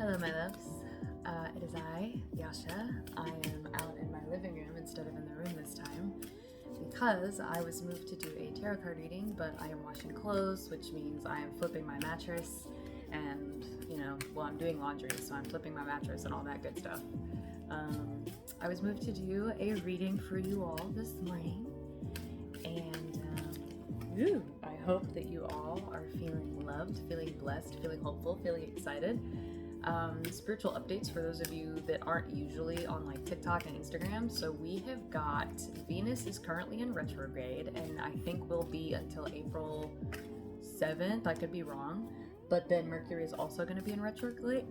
Hello, my loves. It is I, Yasha. I am out in my living room instead of in the room this time because I was moved to do a tarot card reading, but I am washing clothes, which means I am flipping my mattress and, I'm doing laundry, so I'm flipping my mattress and all that good stuff. I was moved to do a reading for you all this morning, and I hope that you all are feeling loved, feeling blessed, feeling hopeful, feeling excited. Spiritual updates for those of you that aren't usually on like TikTok and Instagram. So we have got Venus is currently in retrograde, and I think will be until April 7th. I could be wrong. But then Mercury is also going to be in retrograde.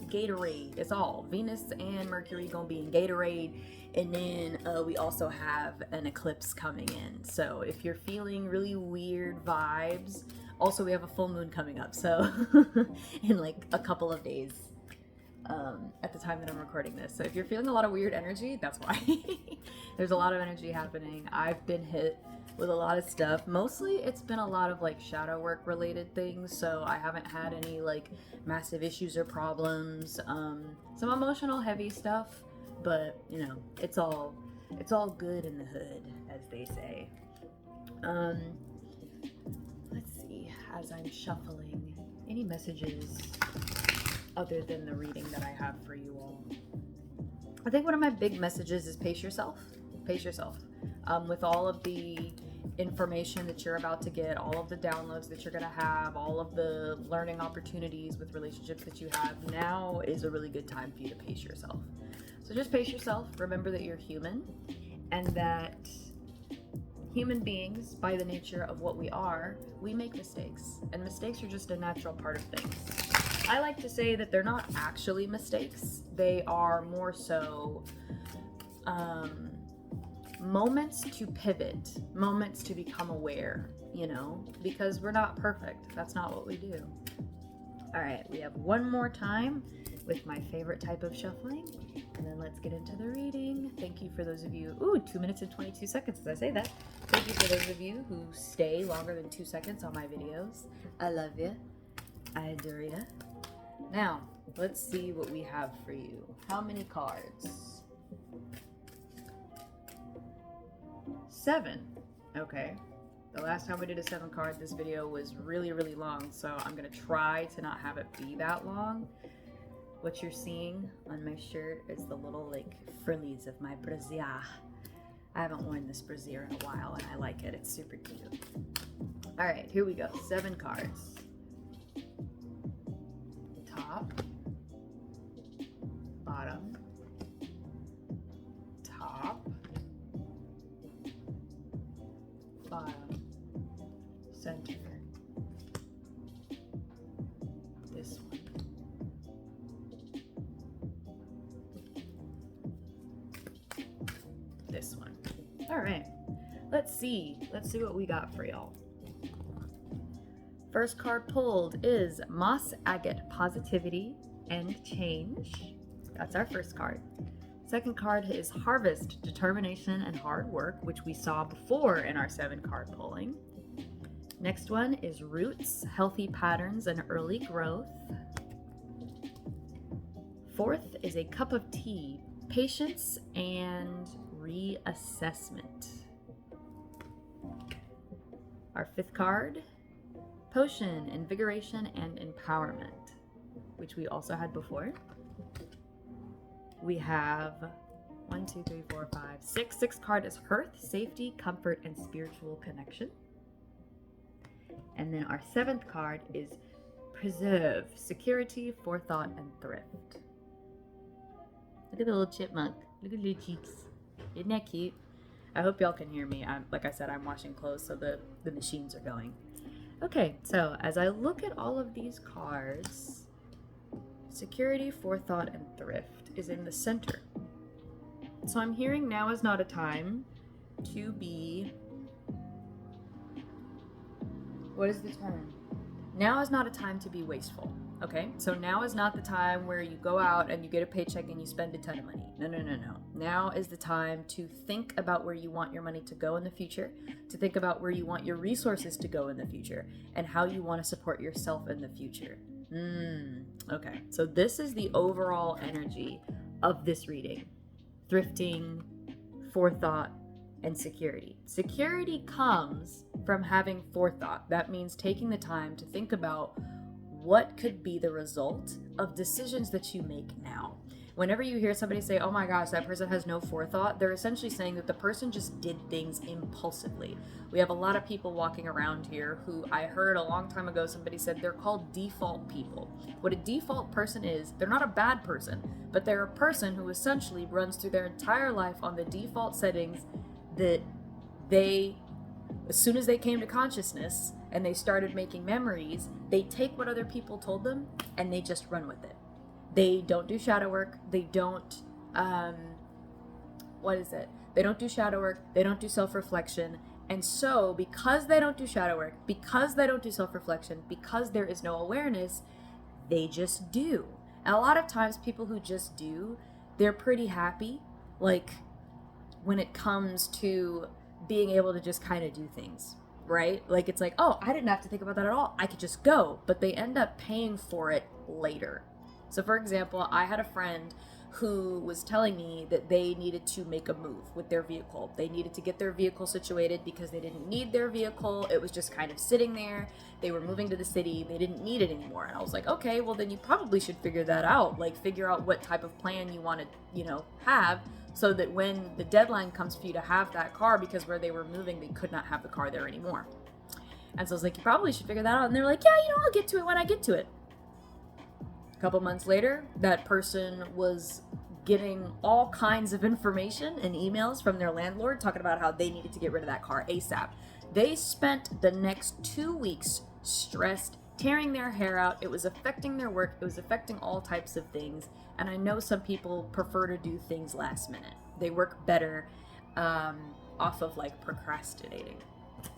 Gatorade. It's all Venus and Mercury going to be in Gatorade. And then we also have an eclipse coming in. So if you're feeling really weird vibes, also we have a full moon coming up. So in like a couple of days at the time that I'm recording this. So if you're feeling a lot of weird energy, that's why. There's a lot of energy happening. I've been hit with a lot of stuff. Mostly it's been a lot of like shadow work related things, so I haven't had any like massive issues or problems. Some emotional heavy stuff, but it's all good in the hood, as they say. Let's see, as I'm shuffling, any messages other than the reading that I have for you all. I think one of my big messages is pace yourself. Pace yourself. With all of the information that you're about to get, all of the downloads that you're going to have, all of the learning opportunities with relationships that you have, now is a really good time for you to pace yourself. So just pace yourself. Remember that you're human, and that human beings, by the nature of what we are, we make mistakes, and mistakes are just a natural part of things. I like to say that they're not actually mistakes. They are more so moments to pivot, moments to become aware, because we're not perfect. That's not what we do. All right, we have one more time with my favorite type of shuffling, and then let's get into the reading. Thank you for those of you, 2 minutes and 22 seconds as I say that. Thank you for those of you who stay longer than 2 seconds on my videos. I love you. I adore you. Now, let's see what we have for you. How many cards? 7. Okay. The last time we did a 7 card, this video was really, really long, so I'm going to try to not have it be that long. What you're seeing on my shirt is the little, frillies of my brassiere. I haven't worn this brassiere in a while, and I like it. It's super cute. All right, here we go. 7 cards. Top. Bottom. Top. Bottom, center, this one, this one. All right, let's see what we got for y'all. First card pulled is Moss Agate, Positivity and Change. That's our first card. Second card is Harvest, Determination and Hard Work, which we saw before in our 7 card pulling. Next one is Roots, Healthy Patterns and Early Growth. Fourth is a Cup of Tea, Patience and Reassessment. Our 5th card, Potion, Invigoration and Empowerment, which we also had before. We have 1, 2, 3, 4, 5, 6. 6th card is Hearth, Safety, Comfort, and Spiritual Connection. And then our 7th card is Preserve, Security, Forethought, and Thrift. Look at the little chipmunk. Look at the little cheeks. Isn't that cute? I hope y'all can hear me. Like I said, I'm washing clothes, so the machines are going. Okay, so as I look at all of these cards, Security, Forethought, and Thrift is in the center. So I'm hearing now is not a time to be... What is the term? Now is not a time to be wasteful. Okay, so now is not the time where you go out and you get a paycheck and you spend a ton of money. No. Now is the time to think about where you want your money to go in the future, to think about where you want your resources to go in the future, and how you want to support yourself in the future. Okay, so this is the overall energy of this reading. Thrifting, forethought, and security. Security comes from having forethought. That means taking the time to think about what could be the result of decisions that you make now. Whenever you hear somebody say, oh my gosh, that person has no forethought, they're essentially saying that the person just did things impulsively. We have a lot of people walking around here who I heard a long time ago, somebody said they're called default people. What a default person is, they're not a bad person, but they're a person who essentially runs through their entire life on the default settings that they, as soon as they came to consciousness and they started making memories, they take what other people told them and they just run with it. They don't do shadow work. They don't, They don't do shadow work. They don't do self-reflection. And so because they don't do shadow work, because they don't do self-reflection, because there is no awareness, they just do. And a lot of times people who just do, they're pretty happy. Like when it comes to being able to just kind of do things, right? Like it's like, oh, I didn't have to think about that at all. I could just go. But they end up paying for it later. So for example, I had a friend who was telling me that they needed to make a move with their vehicle. They needed to get their vehicle situated because they didn't need their vehicle. It was just kind of sitting there. They were moving to the city. They didn't need it anymore. And I was like, okay, well then you probably should figure that out. Like figure out what type of plan you want to, have, so that when the deadline comes for you to have that car, because where they were moving, they could not have the car there anymore. And so I was like, you probably should figure that out. And they're like, yeah, I'll get to it when I get to it. A couple months later, that person was getting all kinds of information and emails from their landlord talking about how they needed to get rid of that car ASAP. They spent the next 2 weeks stressed, tearing their hair out. It was affecting their work. It was affecting all types of things. And I know some people prefer to do things last minute. They work better off of like procrastinating.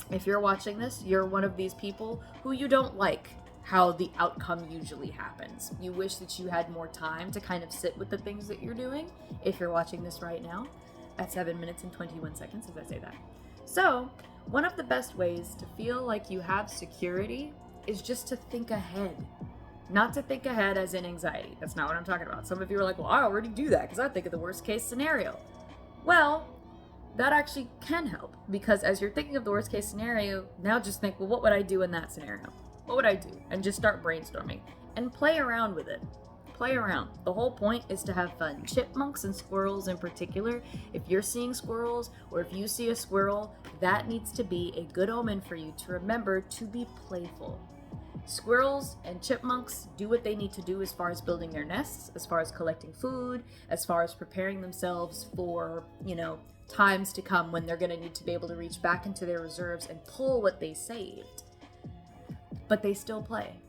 If you're watching this, you're one of these people who you don't like how the outcome usually happens. You wish that you had more time to kind of sit with the things that you're doing. If you're watching this right now at 7 minutes and 21 seconds, as I say that. So one of the best ways to feel like you have security is just to think ahead. Not to think ahead as in anxiety. That's not what I'm talking about. Some of you are like, well, I already do that because I think of the worst case scenario. Well, that actually can help, because as you're thinking of the worst case scenario, now just think, well, what would I do in that scenario? What would I do? And just start brainstorming and play around with it. Play around. The whole point is to have fun. Chipmunks and squirrels in particular, if you're seeing squirrels or if you see a squirrel, that needs to be a good omen for you to remember to be playful. Squirrels and chipmunks do what they need to do as far as building their nests, as far as collecting food, as far as preparing themselves for, times to come when they're going to need to be able to reach back into their reserves and pull what they saved. But they still play.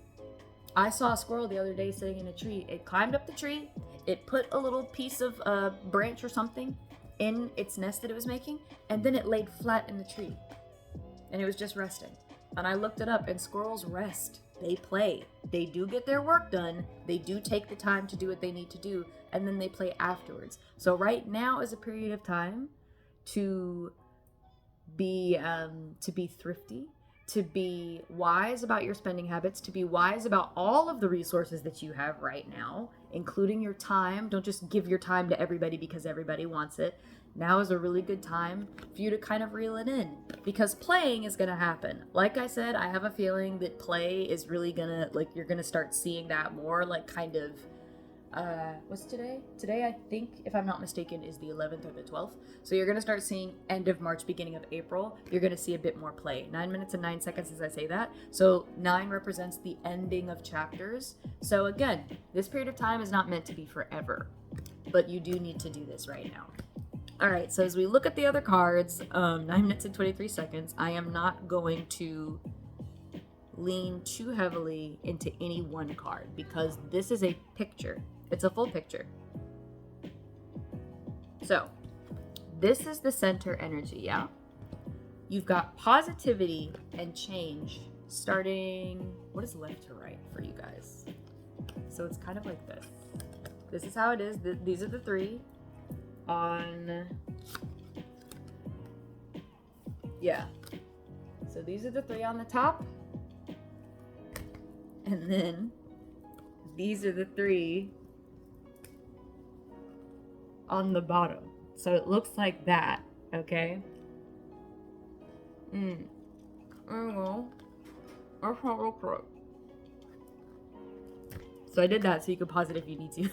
I saw a squirrel the other day sitting in a tree. It climbed up the tree. It put a little piece of branch or something in its nest that it was making, and then it laid flat in the tree. And it was just resting. And I looked it up, and squirrels rest. They play. They do get their work done. They do take the time to do what they need to do, and then they play afterwards. So right now is a period of time to be thrifty, to be wise about your spending habits, to be wise about all of the resources that you have right now, including your time. Don't just give your time to everybody because everybody wants it. Now is a really good time for you to kind of reel it in, because playing is going to happen. Like I said, I have a feeling that play is really going to, you're going to start seeing that more, what's today? Today, I think, if I'm not mistaken, is the 11th or the 12th. So you're going to start seeing end of March, beginning of April. You're going to see a bit more play. 9 minutes and 9 seconds as I say that. So 9 represents the ending of chapters. So again, this period of time is not meant to be forever, but you do need to do this right now. All right, so as we look at the other cards, 9 minutes and 23 seconds, I am not going to lean too heavily into any one card because this is a picture. It's a full picture. So this is the center energy, yeah? You've got positivity and change starting, what is left to right for you guys? So it's kind of like this. This is how it is. These are the three on, yeah. So these are the three on the top. And then these are the 3 on the bottom. So it looks like that, okay? There we go. That's how it looks like. So I did that so you could pause it if you need to,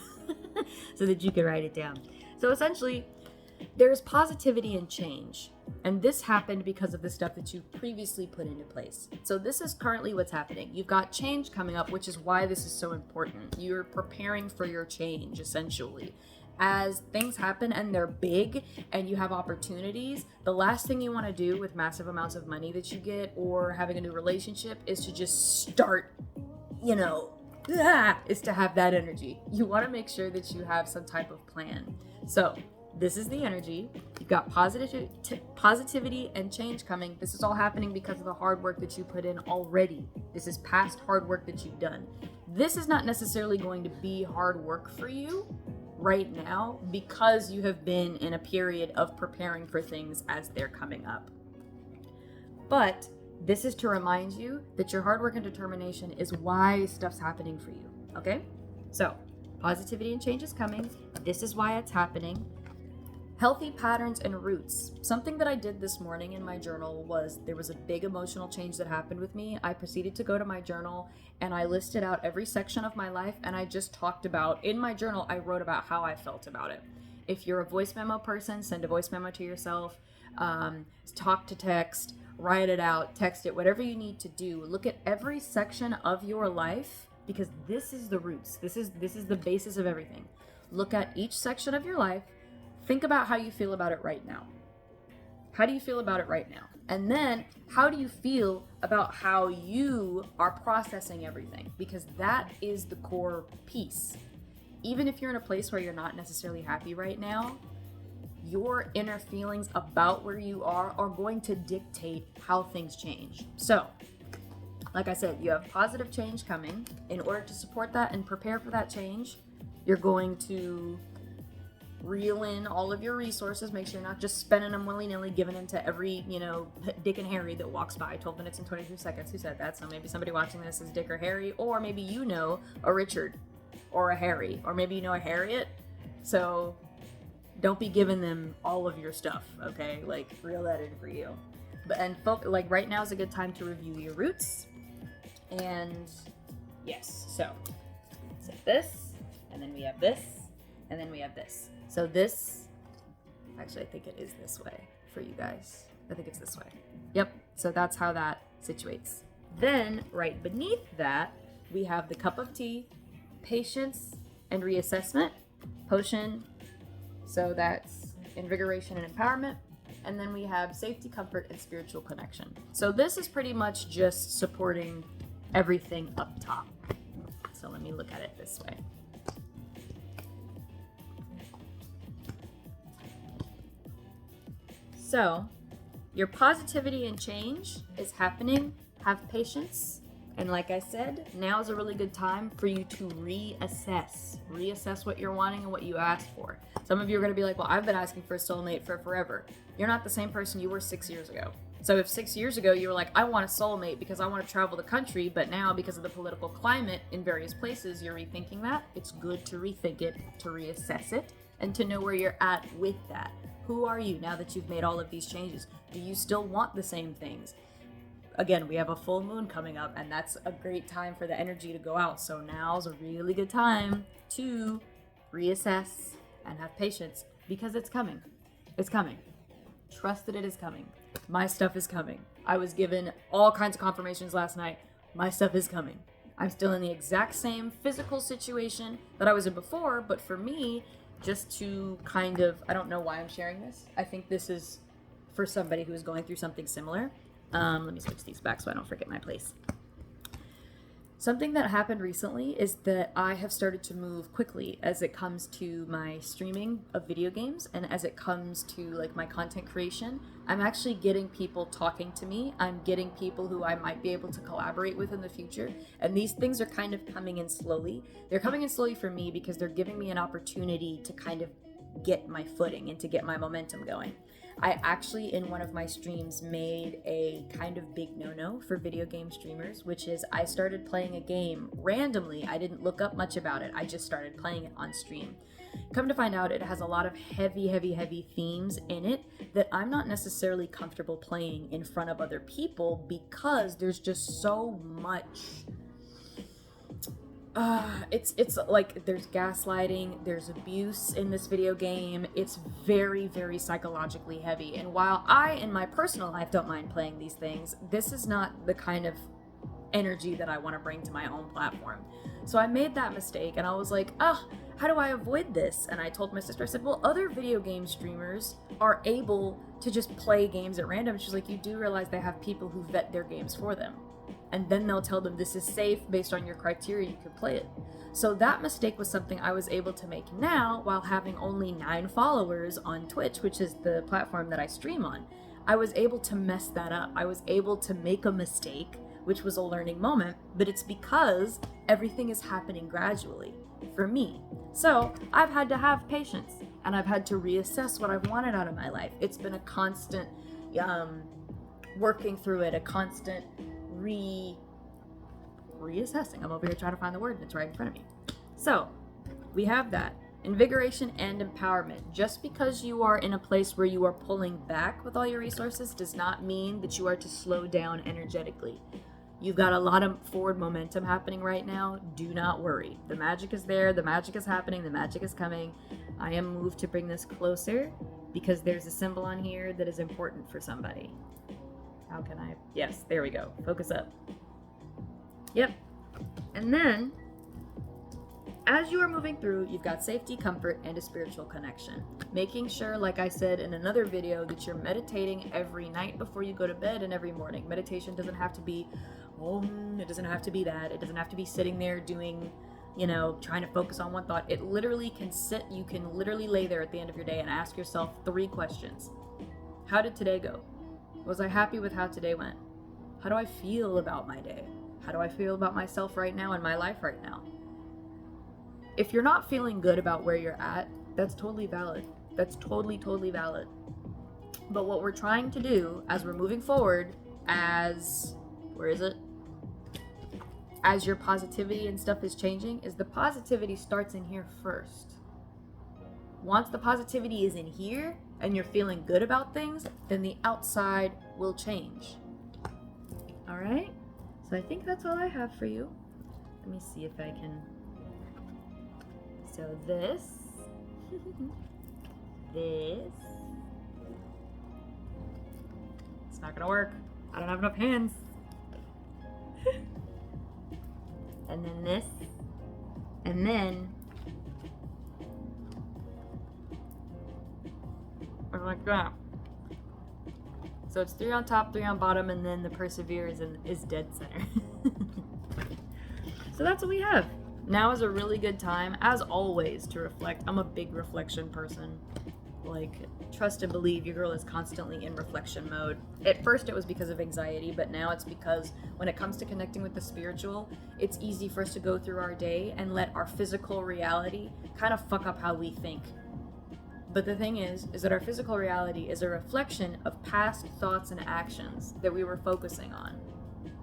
so that you can write it down. So essentially, there's positivity and change. And this happened because of the stuff that you previously put into place. So this is currently what's happening. You've got change coming up, which is why this is so important. You're preparing for your change, essentially. As things happen and they're big and you have opportunities, the last thing you want to do with massive amounts of money that you get or having a new relationship is to just start, is to have that energy. You want to make sure that you have some type of plan. So this is the energy. You've got positivity and change coming. This is all happening because of the hard work that you put in already. This is past hard work that you've done. This is not necessarily going to be hard work for you right now because you have been in a period of preparing for things as they're coming up. But this is to remind you that your hard work and determination is why stuff's happening for you, okay? So, positivity and change is coming. This is why it's happening. Healthy patterns and roots. Something that I did this morning in my journal was there was a big emotional change that happened with me. I proceeded to go to my journal and I listed out every section of my life and I just talked about, in my journal, I wrote about how I felt about it. If you're a voice memo person, send a voice memo to yourself, talk to text, write it out, text it, whatever you need to do. Look at every section of your life because this is the roots. This is the basis of everything. Look at each section of your life. Think about how you feel about it right now. How do you feel about it right now? And then how do you feel about how you are processing everything? Because that is the core piece. Even if you're in a place where you're not necessarily happy right now, your inner feelings about where you are going to dictate how things change. So, like I said, you have positive change coming. In order to support that and prepare for that change, you're going to reel in all of your resources. Make sure you're not just spending them willy-nilly, giving them to every, Dick and Harry that walks by. 12 minutes and 23 seconds. Who said that? So maybe somebody watching this is Dick or Harry, or maybe a Richard or a Harry, or maybe a Harriet. So don't be giving them all of your stuff, okay? Like, reel that in for you. Right now is a good time to review your roots. And yes, so this, and then we have this, and then we have this. So this, actually I think it is this way for you guys. I think it's this way. Yep, so that's how that situates. Then, right beneath that, we have the cup of tea, patience and reassessment, potion, so that's invigoration and empowerment, and then we have safety, comfort, and spiritual connection. So this is pretty much just supporting everything up top. So let me look at it this way. So, your positivity and change is happening. Have patience. And like I said, now is a really good time for you to reassess. Reassess what you're wanting and what you asked for. Some of you are going to be like, well, I've been asking for a soulmate for forever. You're not the same person you were 6 years ago. So if 6 years ago you were like, I want a soulmate because I want to travel the country, but now because of the political climate in various places, you're rethinking that, it's good to rethink it, to reassess it, and to know where you're at with that. Who are you now that you've made all of these changes? Do you still want the same things? Again, we have a full moon coming up, and that's a great time for the energy to go out. So now's a really good time to reassess and have patience because it's coming. It's coming. Trust that it is coming. My stuff is coming. I was given all kinds of confirmations last night. My stuff is coming. I'm still in the exact same physical situation that I was in before, but for me, just to kind of, I don't know why I'm sharing this. I think this is for somebody who is going through something similar. Let me switch these back so I don't forget my place. Something that happened recently is that I have started to move quickly as it comes to my streaming of video games and as it comes to like my content creation. I'm actually getting people talking to me. I'm getting people who I might be able to collaborate with in the future. And these things are kind of coming in slowly. They're coming in slowly for me because they're giving me an opportunity to kind of get my footing and to get my momentum going. I actually, in one of my streams, made a kind of big no-no for video game streamers, which is I started playing a game randomly. I didn't look up much about it. I just started playing it on stream. Come to find out, it has a lot of heavy themes in it that I'm not necessarily comfortable playing in front of other people because there's just so much. It's like there's gaslighting, there's abuse in this video game. It's very psychologically heavy. And while I, in my personal life, don't mind playing these things, this is not the kind of energy that I want to bring to my own platform. So I made that mistake and I was like, how do I avoid this? And I told my sister, I said, well, other video game streamers are able to just play games at random. She's like, you do realize they have people who vet their games for them. And then they'll tell them this is safe based on your criteria, you could play it. So that mistake was something I was able to make now while having only 9 followers on Twitch, which is the platform that I stream on. I was able to mess that up. I was able to make a mistake, which was a learning moment, but it's because everything is happening gradually for me. So I've had to have patience and I've had to reassess what I've wanted out of my life. It's been a constant working through it, a constant reassessing. I'm over here trying to find the word and it's right in front of me. So we have that. Invigoration and empowerment. Just because you are in a place where you are pulling back with all your resources does not mean that you are to slow down energetically. You've got a lot of forward momentum happening right now. Do not worry. The magic is there. The magic is happening. The magic is coming. I am moved to bring this closer because there's a symbol on here that is important for somebody. How can I? Yes, there we go. Focus up. Yep. And then, as you are moving through, you've got safety, comfort, and a spiritual connection. Making sure, like I said in another video, that you're meditating every night before you go to bed and every morning. Meditation doesn't have to be, it doesn't have to be that. It doesn't have to be sitting there doing, trying to focus on one thought. It literally can you can literally lay there at the end of your day and ask yourself 3 questions. How did today go? Was I happy with how today went? How do I feel about my day? How do I feel about myself right now and my life right now? If you're not feeling good about where you're at, that's totally valid. That's totally valid. But what we're trying to do as we're moving forward, as your positivity and stuff is changing, is the positivity starts in here first. Once the positivity is in here and you're feeling good about things, then the outside will change. All right? So I think that's all I have for you. Let me see if I can. So this, it's not gonna work. I don't have enough hands. And then this, and then or like that. So it's 3 on top, 3 on bottom, and then the persevere is dead center. So that's what we have. Now is a really good time, as always, to reflect. I'm a big reflection person. Like, trust and believe, your girl is constantly in reflection mode. At first it was because of anxiety, but now it's because when it comes to connecting with the spiritual, it's easy for us to go through our day and let our physical reality kind of fuck up how we think. But the thing is that our physical reality is a reflection of past thoughts and actions that we were focusing on.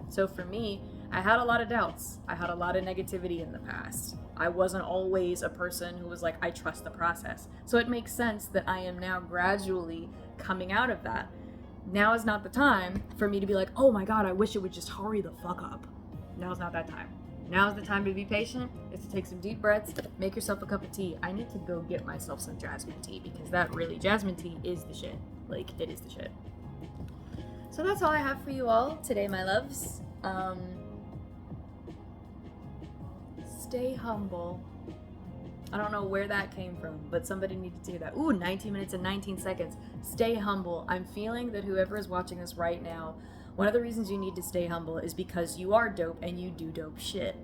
So for me, I had a lot of doubts. I had a lot of negativity in the past. I wasn't always a person who was like, I trust the process. So it makes sense that I am now gradually coming out of that. Now is not the time for me to be like, oh my God, I wish it would just hurry the fuck up. Now is not that time. Now is the time to be patient, is to take some deep breaths, make yourself a cup of tea. I need to go get myself some jasmine tea because jasmine tea is the shit. Like, it is the shit. So that's all I have for you all today, my loves. Stay humble. I don't know where that came from, but somebody needed to hear that. Ooh, 19 minutes and 19 seconds. Stay humble. I'm feeling that whoever is watching this right now, one of the reasons you need to stay humble is because you are dope and you do dope shit.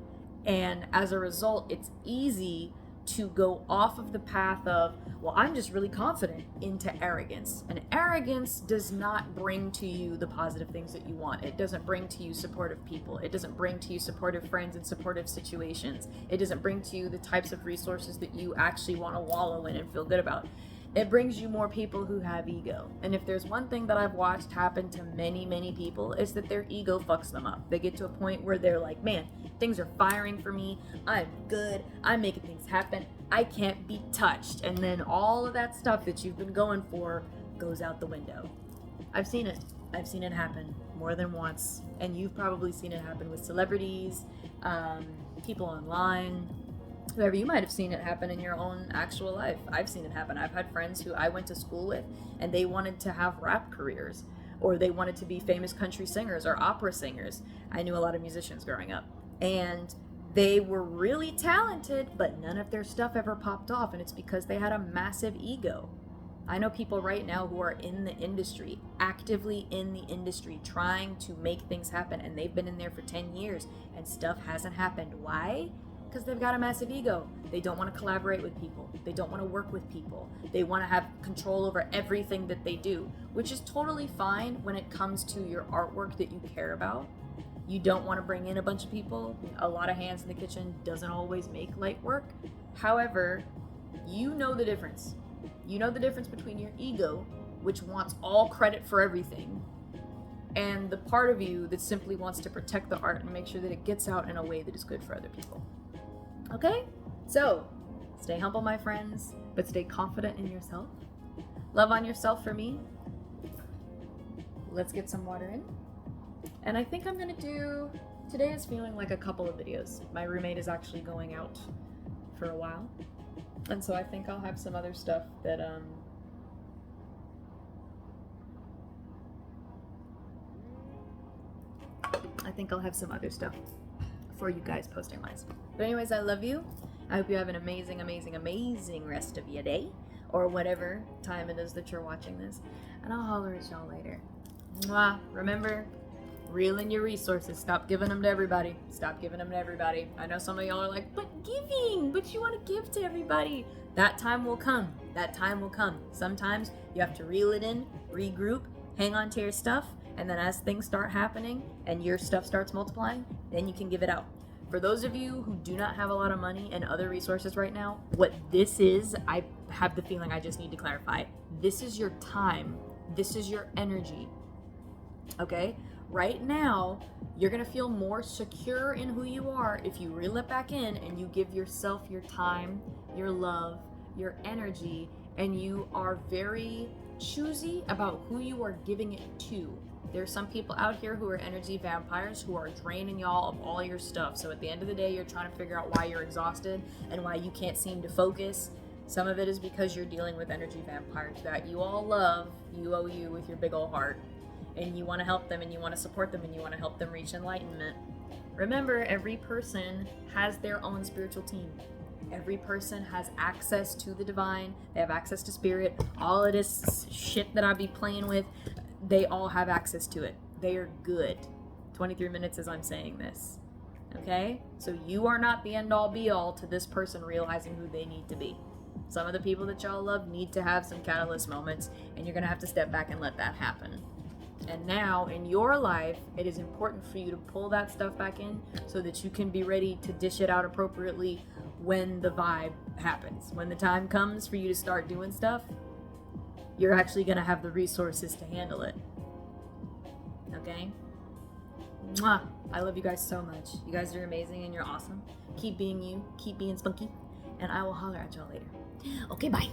And as a result, it's easy to go off of the path of, well, I'm just really confident, into arrogance. And arrogance does not bring to you the positive things that you want. It doesn't bring to you supportive people. It doesn't bring to you supportive friends and supportive situations. It doesn't bring to you the types of resources that you actually want to wallow in and feel good about. It brings you more people who have ego. And if there's one thing that I've watched happen to many, many people, is that their ego fucks them up. They get to a point where they're like, man, things are firing for me. I'm good. I'm making things happen. I can't be touched. And then all of that stuff that you've been going for goes out the window. I've seen it. I've seen it happen more than once. And you've probably seen it happen with celebrities, people online, whoever. You might have seen it happen in your own actual life. I've seen it happen. I've had friends who I went to school with and they wanted to have rap careers, or they wanted to be famous country singers or opera singers. I knew a lot of musicians growing up, and they were really talented, but none of their stuff ever popped off, and it's because they had a massive ego. I know people right now who are in the industry, actively in the industry, trying to make things happen, and they've been in there for 10 years and stuff hasn't happened. Why? Because they've got a massive ego. They don't want to collaborate with people. They don't want to work with people. They want to have control over everything that they do, which is totally fine when it comes to your artwork that you care about. You don't want to bring in a bunch of people. A lot of hands in the kitchen doesn't always make light work. However, you know the difference. You know the difference between your ego, which wants all credit for everything, and the part of you that simply wants to protect the art and make sure that it gets out in a way that is good for other people. Okay? So, stay humble, my friends, but stay confident in yourself. Love on yourself for me. Let's get some water in. And I think I'm gonna do, today is feeling like a couple of videos. My roommate is actually going out for a while. And so I think I'll have some other stuff that, for you guys posting wise. But anyways, I love you. I hope you have an amazing, amazing, amazing rest of your day, or whatever time it is that you're watching this. And I'll holler at y'all later. Mwah. Remember, reel in your resources. Stop giving them to everybody. Stop giving them to everybody. I know some of y'all are like, but you want to give to everybody. That time will come. That time will come. Sometimes you have to reel it in, regroup, hang on to your stuff, and then as things start happening and your stuff starts multiplying, then you can give it out. For those of you who do not have a lot of money and other resources right now, what this is, I have the feeling I just need to clarify. This is your time. This is your energy. Okay? Right now, you're going to feel more secure in who you are if you reel it back in and you give yourself your time, your love, your energy, and you are very choosy about who you are giving it to. There's some people out here who are energy vampires who are draining y'all of all your stuff. So at the end of the day, you're trying to figure out why you're exhausted and why you can't seem to focus. Some of it is because you're dealing with energy vampires that you all love, you owe you with your big old heart. And you want to help them and you want to support them and you want to help them reach enlightenment. Remember, every person has their own spiritual team. Every person has access to the divine. They have access to spirit. All of this shit that I be playing with, they all have access to it. They are good. 23 minutes as I'm saying this. Okay? So you are not the end all be all to this person realizing who they need to be. Some of the people that y'all love need to have some catalyst moments, and you're going to have to step back and let that happen. And now in your life, it is important for you to pull that stuff back in so that you can be ready to dish it out appropriately when the vibe happens. When the time comes for you to start doing stuff, you're actually going to have the resources to handle it. Okay? Mwah! I love you guys so much. You guys are amazing and you're awesome. Keep being you. Keep being spunky. And I will holler at y'all later. Okay, bye.